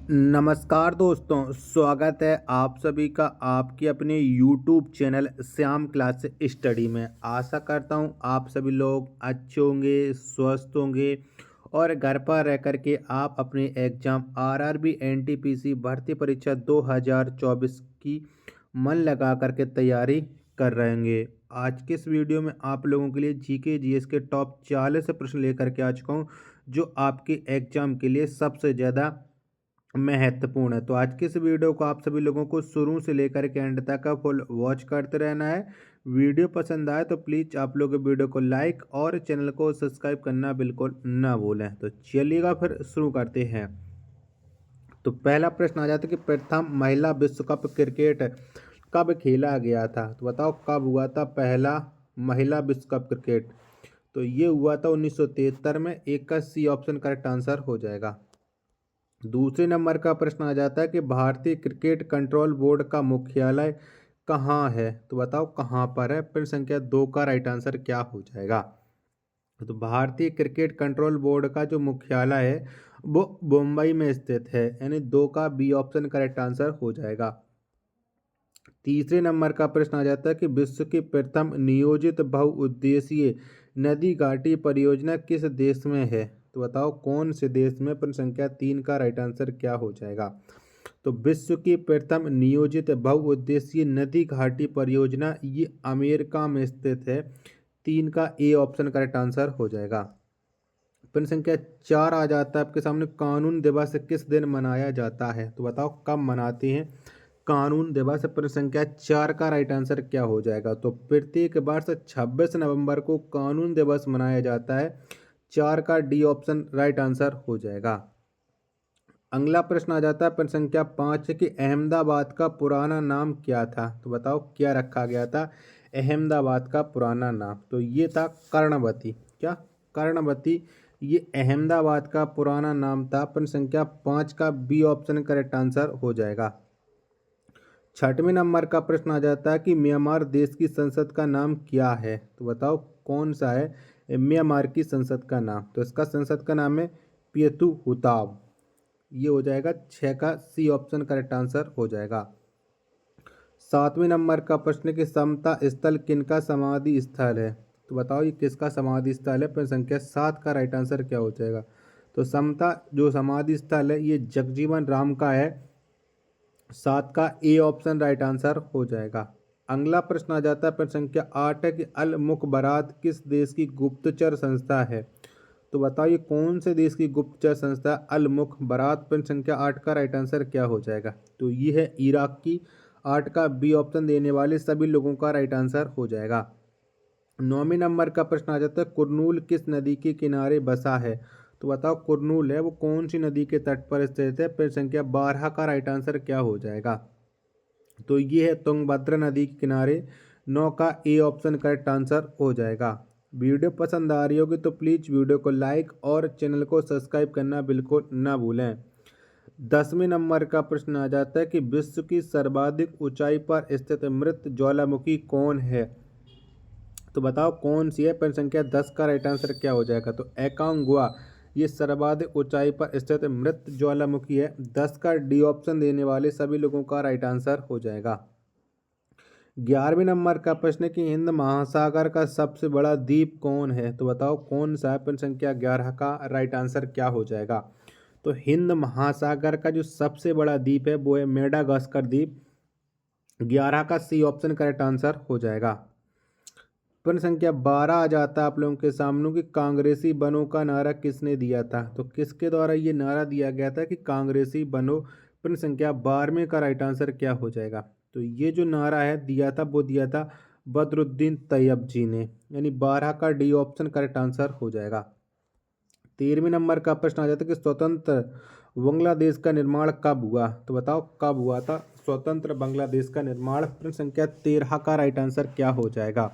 नमस्कार दोस्तों, स्वागत है आप सभी का आपके अपने YouTube channel Shyam class study में। आशा करता हूँ आप सभी लोग अच्छे होंगे, स्वस्थ होंगे और घर पर रह कर के आप अपने एग्ज़ाम आरआरबी एनटीपीसी भर्ती परीक्षा 2024 की मन लगा कर के तैयारी कर रहे होंगे। आज के इस वीडियो में आप लोगों के लिए जीके जीएस के टॉप 40 प्रश्न लेकर के आ चुका हूँ, जो आपके एग्ज़ाम के लिए सबसे ज़्यादा महत्वपूर्ण है। तो आज की इस वीडियो को आप सभी लोगों को शुरू से लेकर के एंड तक का फुल वॉच करते रहना है। वीडियो पसंद आए तो प्लीज़ आप लोग वीडियो को लाइक और चैनल को सब्सक्राइब करना बिल्कुल ना भूलें। तो चलिएगा फिर शुरू करते हैं। तो पहला प्रश्न आ जाता है कि प्रथम महिला विश्व कप क्रिकेट कब खेला गया था। तो बताओ कब हुआ था पहला महिला विश्व कप क्रिकेट। तो ये हुआ था 1973 में। एक का सी ऑप्शन करेक्ट आंसर हो जाएगा। दूसरे नंबर का प्रश्न आ जाता है कि भारतीय क्रिकेट कंट्रोल बोर्ड का मुख्यालय कहाँ है। तो बताओ कहाँ पर है। प्रश्न संख्या 2 का राइट आंसर क्या हो जाएगा। तो भारतीय क्रिकेट कंट्रोल बोर्ड का जो मुख्यालय है वो मुंबई में स्थित है, यानी 2 का बी ऑप्शन करेक्ट आंसर हो जाएगा। तीसरे नंबर का प्रश्न आ जाता है कि विश्व की प्रथम नियोजित बहुउद्देशीय नदी घाटी परियोजना किस देश में है। तो बताओ कौन से देश में। प्रश्न संख्या 3 का राइट आंसर क्या हो जाएगा। तो विश्व की प्रथम नियोजित बहुउद्देशीय नदी घाटी परियोजना ये अमेरिका में स्थित है। 3 का ए ऑप्शन करेक्ट आंसर हो जाएगा। प्रश्न संख्या 4 आ जाता है आपके सामने, कानून दिवस किस दिन मनाया जाता है। तो बताओ कब मनाते हैं कानून दिवस। प्रश्न संख्या 4 का राइट आंसर क्या हो जाएगा। तो प्रत्येक वर्ष 26 नवंबर को कानून दिवस मनाया जाता है। 4 का डी ऑप्शन राइट आंसर हो जाएगा। अगला प्रश्न आ जाता है प्रश्न संख्या 5 कि अहमदाबाद का पुराना नाम क्या था। तो बताओ क्या रखा गया था अहमदाबाद का पुराना नाम। तो ये था कर्णवती। क्या कर्णवती ये अहमदाबाद का पुराना नाम था। प्रश्न संख्या 5 का बी ऑप्शन करेक्ट आंसर हो जाएगा। छठवें नंबर का प्रश्न आ जाता है कि म्यांमार देश की संसद का नाम क्या है। तो बताओ कौन सा है म्यांमार की संसद का नाम। तो इसका संसद का नाम है पियतु हुताव। ये हो जाएगा 6 का सी ऑप्शन करेक्ट आंसर हो जाएगा। सातवें नंबर का प्रश्न कि समता स्थल किनका समाधि स्थल है। तो बताओ ये किसका समाधि स्थल है। प्रश्न संख्या 7 का राइट आंसर क्या हो जाएगा। तो समता जो समाधि स्थल है ये जगजीवन राम का है। 7 का ए ऑप्शन राइट आंसर हो जाएगा। अगला प्रश्न आ जाता है प्रश्न संख्या 8 है कि अल मुखबरात किस देश की गुप्तचर संस्था है। तो बताओ ये कौन से देश की गुप्तचर संस्था अल मुखबरात। प्रश्न संख्या 8 का राइट आंसर क्या हो जाएगा। तो ये है इराक की। 8 का बी ऑप्शन देने वाले सभी लोगों का राइट आंसर हो जाएगा। 9वें नंबर का प्रश्न आ जाता है कुरनूल किस नदी के किनारे बसा है। तो बताओ कुरनूल है वो कौन सी नदी के तट पर स्थित है। प्रश्न संख्या 12 का राइट आंसर क्या हो जाएगा। तो ये है तुंगभद्रा नदी के किनारे। 9 का ए ऑप्शन करेक्ट आंसर हो जाएगा। वीडियो पसंद आ रही होगी तो प्लीज़ वीडियो को लाइक और चैनल को सब्सक्राइब करना बिल्कुल ना भूलें। 10वें नंबर का प्रश्न आ जाता है कि विश्व की सर्वाधिक ऊंचाई पर स्थित मृत ज्वालामुखी कौन है। तो बताओ कौन सी है। प्रश्न संख्या 10 का राइट आंसर क्या हो जाएगा। तो एकांगुआ ये सर्वाधिक ऊंचाई पर स्थित मृत ज्वालामुखी है। 10 का डी ऑप्शन देने वाले सभी लोगों का राइट आंसर हो जाएगा। 11वें नंबर का प्रश्न है कि हिंद महासागर का सबसे बड़ा द्वीप कौन है। तो बताओ कौन सा है। प्रश्न संख्या 11 का राइट आंसर क्या हो जाएगा। तो हिंद महासागर का जो सबसे बड़ा द्वीप है वो है मेडागास्कर द्वीप। 11 का सी ऑप्शन करेक्ट आंसर हो जाएगा। प्रश्न संख्या 12 आ जाता है आप लोगों के सामने कि कांग्रेसी बनो का नारा किसने दिया था। तो किसके द्वारा ये नारा दिया गया था कि कांग्रेसी बनो। प्रश्न संख्या 12 का राइट आंसर क्या हो जाएगा। तो ये जो नारा है दिया था वो दिया था बदरुद्दीन तैयब जी ने, यानी 12 का डी ऑप्शन करेक्ट आंसर हो जाएगा। 13वें नंबर का प्रश्न आ जाता है कि स्वतंत्र बांग्लादेश का निर्माण कब हुआ। तो बताओ कब हुआ था स्वतंत्र बांग्लादेश का निर्माण। प्रश्न संख्या 13 का राइट आंसर क्या हो जाएगा।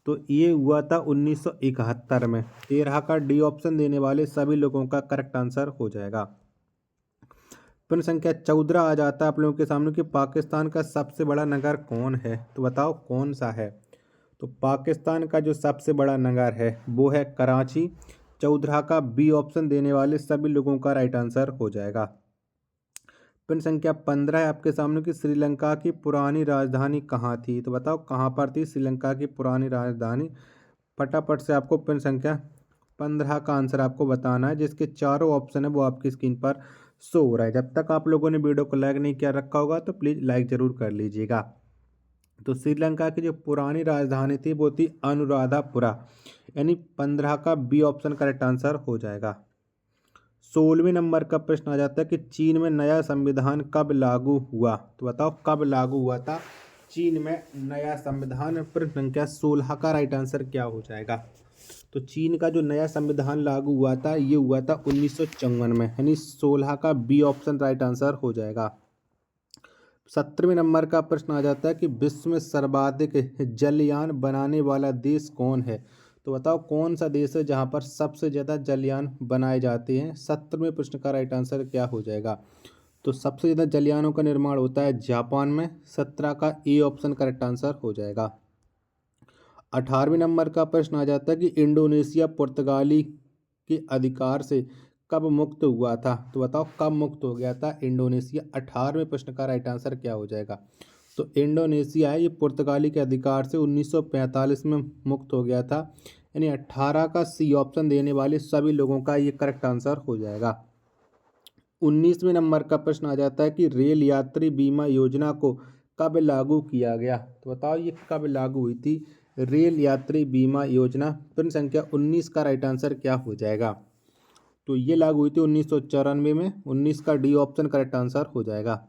तो ये हुआ था 1971 में। 13 का डी ऑप्शन देने वाले सभी लोगों का करेक्ट आंसर हो जाएगा। प्रश्न संख्या 14 आ जाता है आप लोगों के सामने कि पाकिस्तान का सबसे बड़ा नगर कौन है। तो बताओ कौन सा है। तो पाकिस्तान का जो सबसे बड़ा नगर है वो है कराची। 14 का बी ऑप्शन देने वाले सभी लोगों का राइट आंसर हो जाएगा। प्रश्न संख्या 15 है आपके सामने कि श्रीलंका की पुरानी राजधानी कहाँ थी। तो बताओ कहाँ पर थी श्रीलंका की पुरानी राजधानी। फटाफट से आपको प्रश्न संख्या 15 का आंसर आपको बताना है, जिसके चारों ऑप्शन है वो आपकी स्क्रीन पर शो हो रहा है। जब तक आप लोगों ने वीडियो को लाइक नहीं किया रखा होगा तो प्लीज़ लाइक ज़रूर कर लीजिएगा। तो श्रीलंका की जो पुरानी राजधानी थी वो थी अनुराधापुरा, यानी 15 का बी ऑप्शन करेक्ट आंसर हो जाएगा। 16वें नंबर का प्रश्न आ जाता है कि चीन में नया संविधान कब लागू हुआ। तो बताओ कब लागू हुआ था चीन में नया संविधान। प्रश्न संख्या 16 का राइट आंसर क्या हो जाएगा। तो चीन का जो नया संविधान लागू हुआ था ये हुआ था 1954 में, यानी 16 का बी ऑप्शन राइट आंसर हो जाएगा। 17वें नंबर का प्रश्न आ जाता है कि विश्व में सर्वाधिक जलयान बनाने वाला देश कौन है। तो बताओ कौन सा देश है जहां पर सबसे ज़्यादा जलयान बनाए जाते हैं। 17वें प्रश्न का राइट आंसर क्या हो जाएगा। तो सबसे ज़्यादा जलयानों का निर्माण होता है जापान में। 17 का ए ऑप्शन करेक्ट आंसर हो जाएगा। 18वें नंबर का प्रश्न आ जाता है कि इंडोनेशिया पुर्तगाली के अधिकार से कब मुक्त हुआ था। तो बताओ कब मुक्त हो गया था इंडोनेशिया। 18वें प्रश्न का राइट आंसर क्या हो जाएगा। तो इंडोनेशिया है ये पुर्तगाली के अधिकार से 1945 में मुक्त हो गया था, यानी 18 का सी ऑप्शन देने वाले सभी लोगों का ये करेक्ट आंसर हो जाएगा। 19वें नंबर का प्रश्न आ जाता है कि रेल यात्री बीमा योजना को कब लागू किया गया। तो बताओ ये कब लागू हुई थी रेल यात्री बीमा योजना। प्रश्न संख्या 19 का राइट आंसर क्या हो जाएगा। तो ये लागू हुई थी 1994 में। 19 का डी ऑप्शन करेक्ट आंसर हो जाएगा।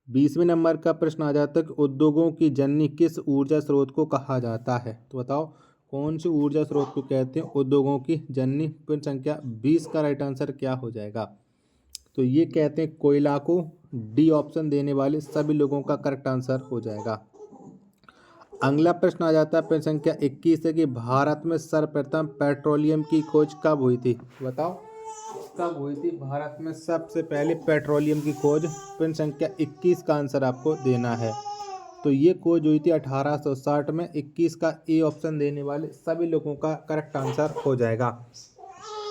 20वें नंबर का प्रश्न आ जाता है कि उद्योगों की जननी किस ऊर्जा स्रोत को कहा जाता है। तो बताओ कौन सी ऊर्जा स्रोत को कहते हैं उद्योगों की जननी। प्रश्न संख्या 20 का राइट आंसर क्या हो जाएगा। तो ये कहते हैं कोयला को। डी ऑप्शन देने वाले सभी लोगों का करेक्ट आंसर हो जाएगा। अगला प्रश्न आ जाता है प्रश्न संख्या 21 है कि भारत में सर्वप्रथम पेट्रोलियम की खोज कब हुई थी। बताओ कब हुई थी भारत में सबसे पहले पेट्रोलियम की खोज। प्रश्न संख्या 21 का आंसर आपको देना है। तो ये खोज हुई थी 1860 में। 21 का ए ऑप्शन देने वाले सभी लोगों का करेक्ट आंसर हो जाएगा।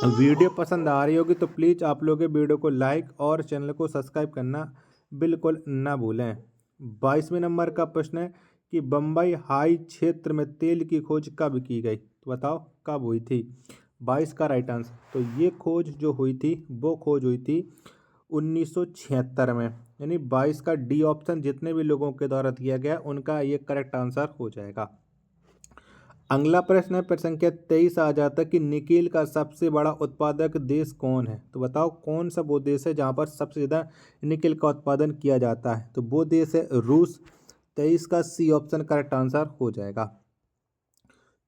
वीडियो पसंद आ रही होगी तो प्लीज़ आप लोग वीडियो को लाइक और चैनल को सब्सक्राइब करना बिल्कुल ना भूलें। 22वें नंबर का प्रश्न है कि बम्बई हाई क्षेत्र में तेल की खोज कब की गई। तो बताओ कब हुई थी। 22 का राइट आंसर। तो ये खोज जो हुई थी वो खोज हुई थी 1976 में, यानी 22 का डी ऑप्शन जितने भी लोगों के द्वारा दिया गया उनका ये करेक्ट आंसर हो जाएगा। अगला प्रश्न है प्रश्न संख्या 23 आ जाता है कि निकेल का सबसे बड़ा उत्पादक देश कौन है। तो बताओ कौन सा वो देश है जहाँ पर सबसे ज़्यादा निकेल का उत्पादन किया जाता है। तो वो देश है रूस। 23 का सी ऑप्शन करेक्ट आंसर हो जाएगा।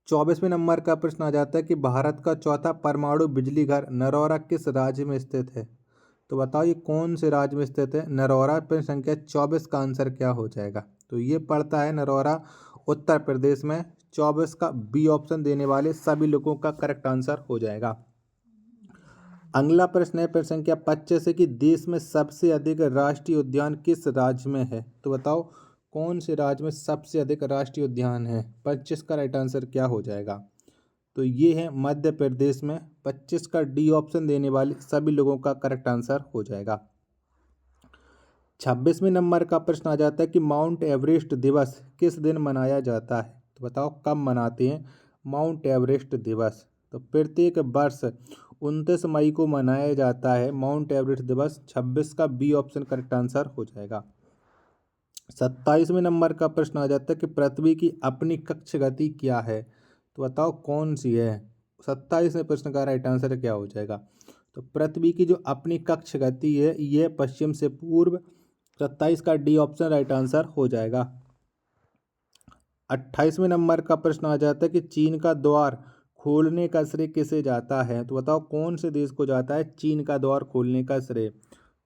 24वें नंबर का प्रश्न आ जाता है कि भारत का चौथा परमाणु बिजली घर नरौरा किस राज्य में स्थित है। तो बताओ ये कौन से राज्य में स्थित है नरौरा। प्रश्न संख्या 24 का आंसर क्या हो जाएगा। तो ये पड़ता है नरौरा उत्तर प्रदेश में। 24 का बी ऑप्शन देने वाले सभी लोगों का करेक्ट आंसर हो जाएगा। अगला प्रश्न है प्रश्न संख्या 25 है कि देश में सबसे अधिक राष्ट्रीय उद्यान किस राज्य में है। तो बताओ कौन से राज्य में सबसे अधिक राष्ट्रीय उद्यान है। 25 का राइट आंसर क्या हो जाएगा। तो ये है मध्य प्रदेश में। 25 का डी ऑप्शन देने वाले सभी लोगों का करेक्ट आंसर हो जाएगा। 26वें नंबर का प्रश्न आ जाता है कि माउंट एवरेस्ट दिवस किस दिन मनाया जाता है। तो बताओ कब मनाते हैं माउंट एवरेस्ट दिवस। तो प्रत्येक वर्ष 29 मई को मनाया जाता है माउंट एवरेस्ट दिवस। 26 का बी ऑप्शन करेक्ट आंसर हो जाएगा। 27वें नंबर का प्रश्न आ जाता है कि पृथ्वी की अपनी कक्ष गति क्या है। तो बताओ कौन सी है। 27वें प्रश्न का राइट आंसर क्या हो जाएगा। तो पृथ्वी की जो अपनी कक्ष गति है यह पश्चिम से पूर्व। 27 का डी ऑप्शन राइट आंसर हो जाएगा। 28वें नंबर का प्रश्न आ जाता है कि चीन का द्वार खोलने का श्रेय किसे जाता है। तो बताओ कौन से देश को जाता है चीन का द्वार खोलने का श्रेय।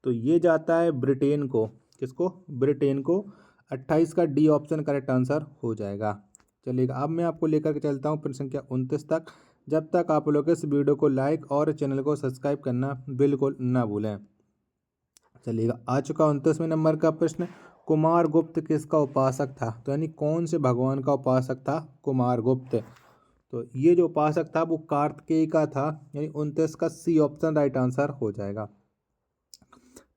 तो ये जाता है ब्रिटेन को। किसको ब्रिटेन को। 28 का डी ऑप्शन करेक्ट आंसर हो जाएगा। चलिएगा अब मैं आपको लेकर के चलता हूँ प्रश्न संख्या 29 तक। जब तक आप लोग इस वीडियो को लाइक और चैनल को सब्सक्राइब करना बिल्कुल ना भूलें। चलिएगा आ चुका 29वें नंबर का प्रश्न। कुमार गुप्त किसका उपासक था। तो यानी कौन से भगवान का उपासक था कुमार गुप्त। तो ये जो उपासक था वो कार्तिकेय का था, यानी 29 का सी ऑप्शन राइट आंसर हो जाएगा।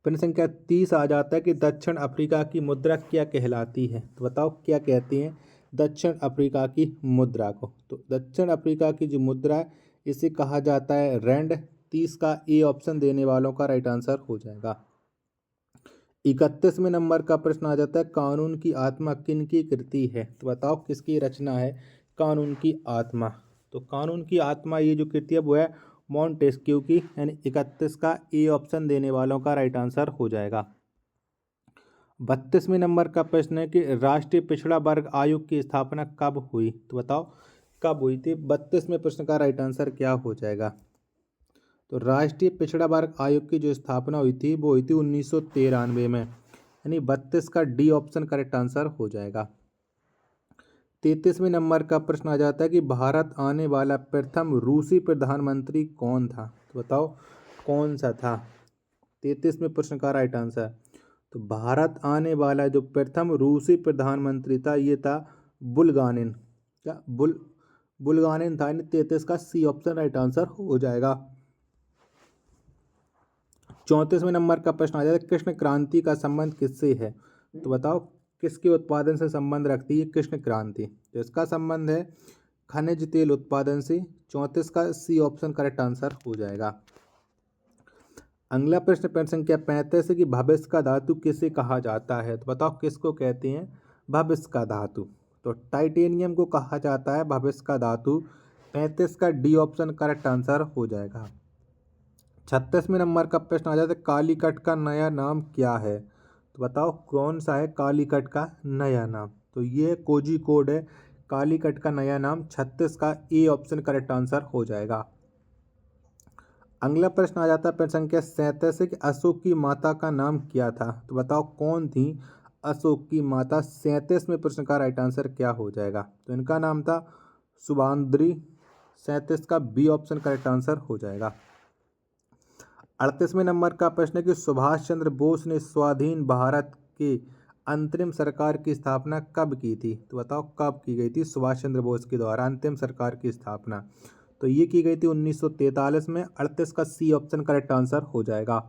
प्रश्न संख्या 30 आ जाता है कि दक्षिण अफ्रीका की मुद्रा क्या कहलाती है। तो बताओ क्या कहती हैं दक्षिण अफ्रीका की मुद्रा को। तो दक्षिण अफ्रीका की जो मुद्रा है इसे कहा जाता है रैंड। 30 का ए ऑप्शन देने वालों का राइट आंसर हो जाएगा। 31वें नंबर का प्रश्न आ जाता है कानून की आत्मा किन की कृति है। तो बताओ किसकी रचना है कानून की आत्मा। तो कानून की आत्मा ये जो कृति है वो है मॉन्टेस्क्यू की, यानी 31 का ए ऑप्शन देने वालों का राइट आंसर हो जाएगा। 32वें नंबर का प्रश्न है कि राष्ट्रीय पिछड़ा वर्ग आयोग की स्थापना कब हुई। तो बताओ कब हुई थी। 32वें प्रश्न का राइट आंसर क्या हो जाएगा। तो राष्ट्रीय पिछड़ा वर्ग आयोग की जो स्थापना हुई थी वो हुई थी 1993 में, यानी 32 का डी ऑप्शन करेक्ट आंसर हो जाएगा। 33वें नंबर का प्रश्न आ जाता है कि भारत आने वाला प्रथम रूसी प्रधानमंत्री कौन था। तो बताओ कौन सा था। 33वें प्रश्न का राइट आंसर। तो भारत आने वाला जो प्रथम रूसी प्रधानमंत्री था ये था बुल्गानिन। क्या बुल्गानिन था, यानी 33 का सी ऑप्शन राइट आंसर हो जाएगा। 34वें नंबर का प्रश्न आ जाता है कृष्ण क्रांति का संबंध किससे है। तो बताओ किसके उत्पादन से संबंध रखती है कृष्ण क्रांति। तो इसका संबंध है खनिज तेल उत्पादन से। 34 का सी ऑप्शन करेक्ट आंसर हो जाएगा। अगला प्रश्न संख्या 35 है कि भविष्य का धातु किसे कहा जाता है। तो बताओ किसको कहते हैं भविष्य का धातु। तो टाइटेनियम को कहा जाता है भविष्य का धातु। 35 का डी ऑप्शन करेक्ट आंसर हो जाएगा। 36वें नंबर का प्रश्न आ जाता है कालीकट का नया नाम क्या है। तो बताओ कौन सा है कालीकट का नया नाम। तो ये कोझिकोड है कालीकट का नया नाम। 36 का ए ऑप्शन करेक्ट आंसर हो जाएगा। अगला प्रश्न आ जाता है प्रश्न संख्या 37 कि अशोक की माता का नाम क्या था। तो बताओ कौन थी अशोक की माता। 37वें प्रश्न का राइट आंसर क्या हो जाएगा। तो इनका नाम था सुबान्द्री। 37 का बी ऑप्शन करेक्ट आंसर हो जाएगा। 38वें नंबर का प्रश्न है कि सुभाष चंद्र बोस ने स्वाधीन भारत के अंतरिम सरकार की स्थापना कब की थी। तो बताओ कब की गई थी सुभाष चंद्र बोस के द्वारा अंतिम सरकार की स्थापना। तो ये की गई थी 1943 में। 38 का सी ऑप्शन करेक्ट आंसर हो जाएगा।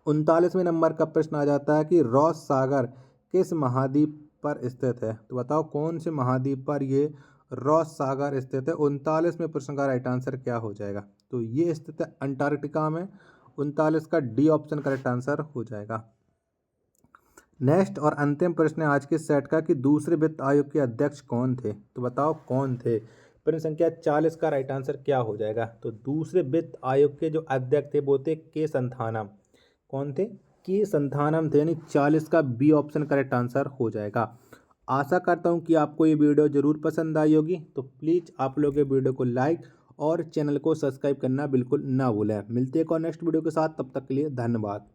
39वें नंबर का प्रश्न आ जाता है कि रॉस सागर किस महाद्वीप पर स्थित है। तो बताओ कौन से महाद्वीप पर ये रॉस सागर स्थित है। 39वें प्रश्न का राइट आंसर क्या हो जाएगा। तो ये स्थित है अंटार्कटिका में। 39 का डी ऑप्शन करेक्ट आंसर हो जाएगा। नेक्स्ट और अंतिम प्रश्न है आज के सेट का कि दूसरे वित्त आयोग के अध्यक्ष कौन थे। तो बताओ कौन थे। प्रश्न संख्या 40 का राइट आंसर क्या हो जाएगा। तो दूसरे वित्त आयोग के जो अध्यक्ष थे वो थे के संथानम। कौन थे के संथानम थे, यानी 40 का बी ऑप्शन करेक्ट आंसर हो जाएगा। आशा करता हूँ कि आपको ये वीडियो ज़रूर पसंद आई होगी। तो प्लीज़ आप लोग ये वीडियो को लाइक और चैनल को सब्सक्राइब करना बिल्कुल ना भूलें। मिलते हैं एक और नेक्स्ट वीडियो के साथ, तब तक के लिए धन्यवाद।